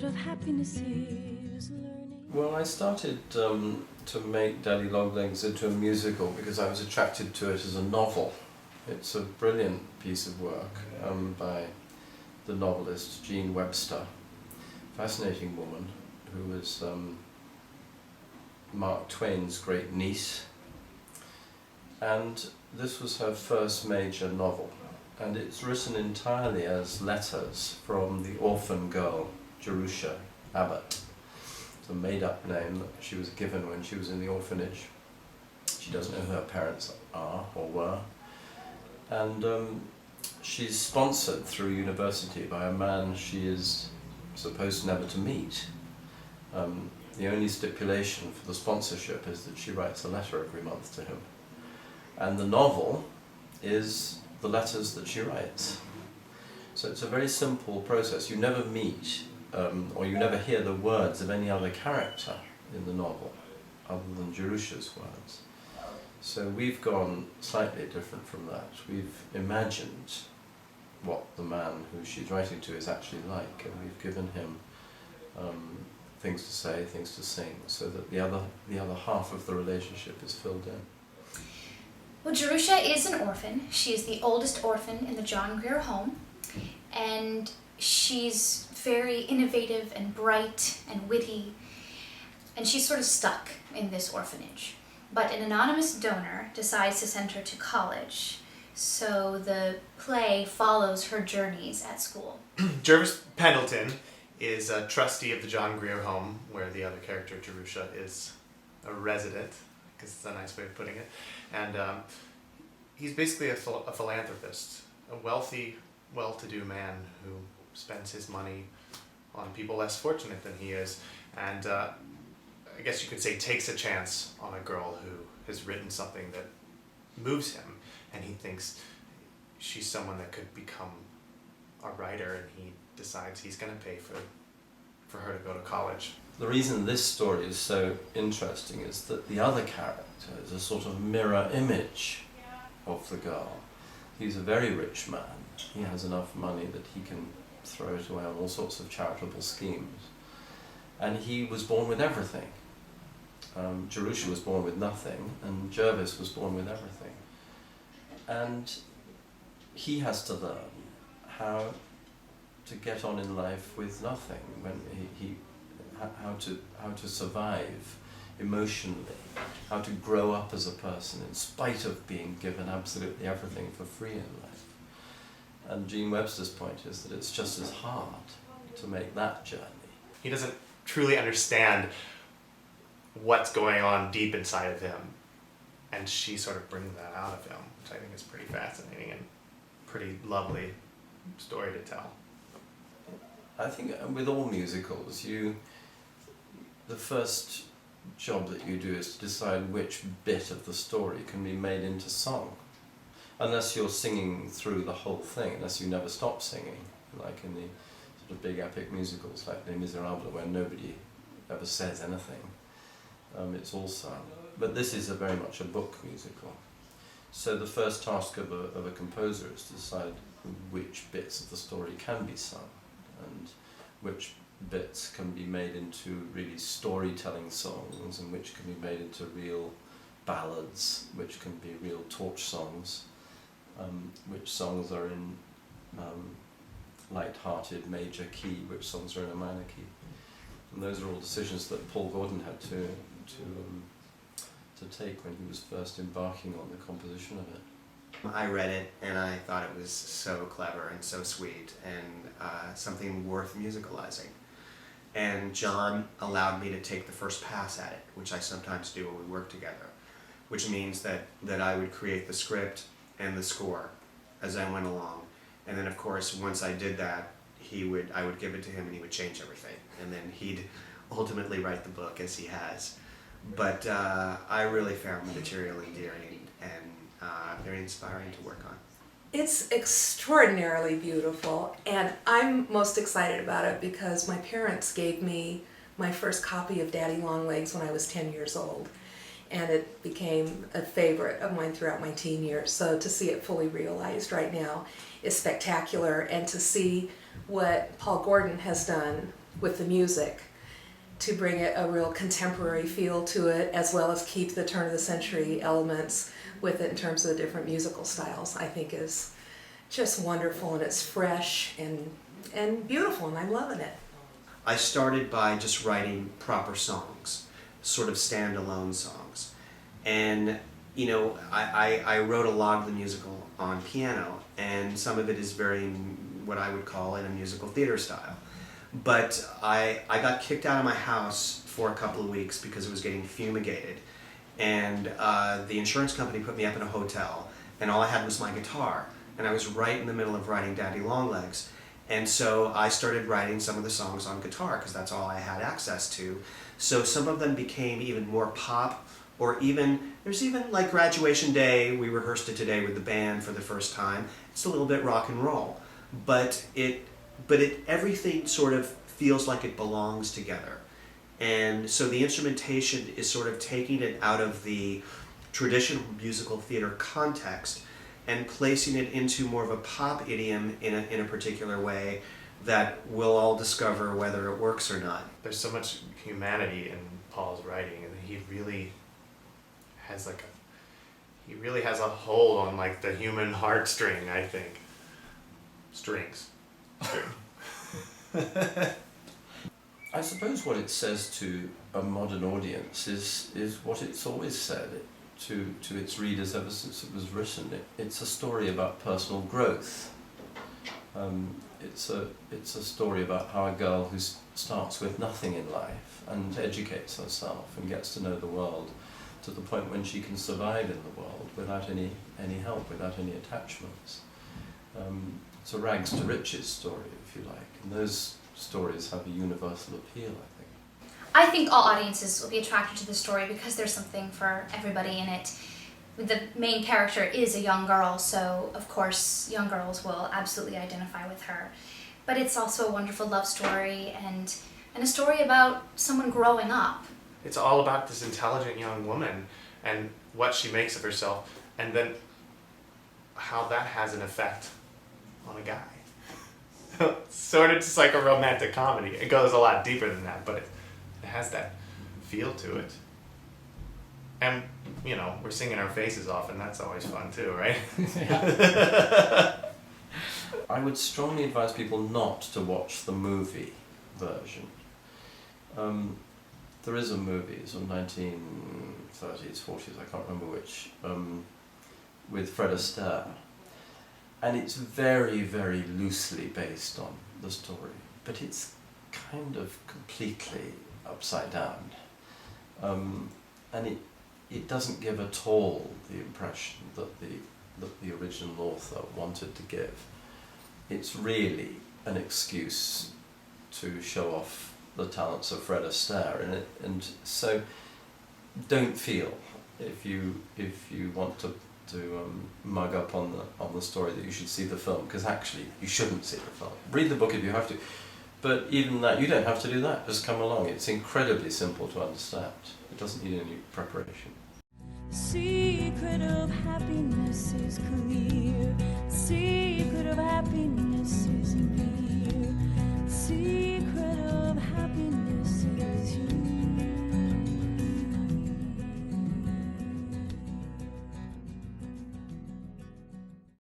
secret of happiness is learning. Well, I started to make Daddy Longlegs into a musical because I was attracted to it as a novel. It's a brilliant piece of work by the novelist Jean Webster, fascinating woman who was Mark Twain's great niece, and this was her first major novel, and it's written entirely as letters from the orphan girl Jerusha Abbott. It's a made-up name that she was given when she was in the orphanage. She doesn't know who her parents are or were, and she's sponsored through university by a man she is supposed never to meet. The only stipulation for the sponsorship is that she writes a letter every month to him. And the novel is the letters that she writes. So it's a very simple process. You never meet or you never hear the words of any other character in the novel other than Jerusha's words. So we've gone slightly different from that. We've imagined what the man who she's writing to is actually like, and we've given him things to say, things to sing, so that the other half of the relationship is filled in. Well, Jerusha is an orphan. She is the oldest orphan in the John Grier home, and she's very innovative and bright and witty, and she's sort of stuck in this orphanage. But an anonymous donor decides to send her to college, so the play follows her journeys at school. Jervis Pendleton is a trustee of the John Grier home, where the other character, Jerusha, is a resident, because it's a nice way of putting it. And he's basically a philanthropist, a wealthy, well-to-do man who spends his money on people less fortunate than he is. And I guess you could say takes a chance on a girl who has written something that moves him, and he thinks she's someone that could become a writer, and he decides he's going to pay for her to go to college. The reason this story is so interesting is that the other character is a sort of mirror image of the girl. He's a very rich man. He has enough money that he can throw it away on all sorts of charitable schemes. And he was born with everything. Jerusha was born with nothing, and Jervis was born with everything. And he has to learn how to get on in life with nothing, when how to survive emotionally, how to grow up as a person in spite of being given absolutely everything for free in life. And Jean Webster's point is that it's just as hard to make that journey. He doesn't truly understand what's going on deep inside of him, and she sort of brings that out of him, which I think is pretty fascinating and pretty lovely story to tell. I think with all musicals, the first job that you do is to decide which bit of the story can be made into song. Unless you're singing through the whole thing, unless you never stop singing, like in the sort of big epic musicals like Les Miserables, where nobody ever says anything. It's all sung. But this is very much a book musical. So the first task of a composer is to decide which bits of the story can be sung, and which bits can be made into really storytelling songs, and which can be made into real ballads, which can be real torch songs, which songs are in light-hearted major key, which songs are in a minor key. And those are all decisions that Paul Gordon had to take when he was first embarking on the composition of it. I read it and I thought it was so clever and so sweet and something worth musicalizing. And John allowed me to take the first pass at it, which I sometimes do when we work together, which means that I would create the script and the score as I went along. And then of course once I did that, I would give it to him and he would change everything. And then he'd ultimately write the book, as he has. But I really found the material endearing and very inspiring to work on. It's extraordinarily beautiful, and I'm most excited about it because my parents gave me my first copy of Daddy Longlegs when I was 10 years old, and it became a favorite of mine throughout my teen years. So to see it fully realized right now is spectacular, and to see what Paul Gordon has done with the music to bring it a real contemporary feel to it, as well as keep the turn of the century elements with it in terms of the different musical styles, I think is just wonderful, and it's fresh and beautiful, and I'm loving it. I started by just writing proper songs, sort of standalone songs. And, you know, I wrote a lot of the musical on piano, and some of it is very what I would call in a musical theater style. But I got kicked out of my house for a couple of weeks because it was getting fumigated. And the insurance company put me up in a hotel, and all I had was my guitar. And I was right in the middle of writing Daddy Longlegs. And so I started writing some of the songs on guitar because that's all I had access to. So some of them became even more pop, or there's even like Graduation Day, we rehearsed it today with the band for the first time. It's a little bit rock and roll. But everything sort of feels like it belongs together. And so the instrumentation is sort of taking it out of the traditional musical theater context and placing it into more of a pop idiom in a particular way that we'll all discover whether it works or not. There's so much humanity in Paul's writing, and he really has a hold on like the human heartstring, I think. Strings. I suppose what it says to a modern audience is what it's always said to its readers ever since it was written. It's a story about personal growth. It's a story about how a girl who starts with nothing in life and educates herself and gets to know the world to the point when she can survive in the world without any help, without any attachments. It's a rags to riches story, if you like, and those stories have a universal appeal, I think. I think all audiences will be attracted to the story because there's something for everybody in it. The main character is a young girl, so of course young girls will absolutely identify with her. But it's also a wonderful love story and a story about someone growing up. It's all about this intelligent young woman and what she makes of herself, and then how that has an effect on a guy. Sort of just like a romantic comedy. It goes a lot deeper than that, but it has that feel to it. And, you know, we're singing our faces off, and that's always fun too, right? I would strongly advise people not to watch the movie version. There is a movie, it's from 1930s, 40s, I can't remember which, with Fred Astaire. And it's very, very loosely based on the story, but it's kind of completely upside down. And it doesn't give at all the impression that the original author wanted to give. It's really an excuse to show off the talents of Fred Astaire in it, and so don't feel if you want to mug up on the story that you should see the film, because actually you shouldn't see the film. Read the book if you have to, but even that, you don't have to do that, just come along. It's incredibly simple to understand. It doesn't need any preparation. The secret of happiness is clear. The secret of happiness is near. The secret of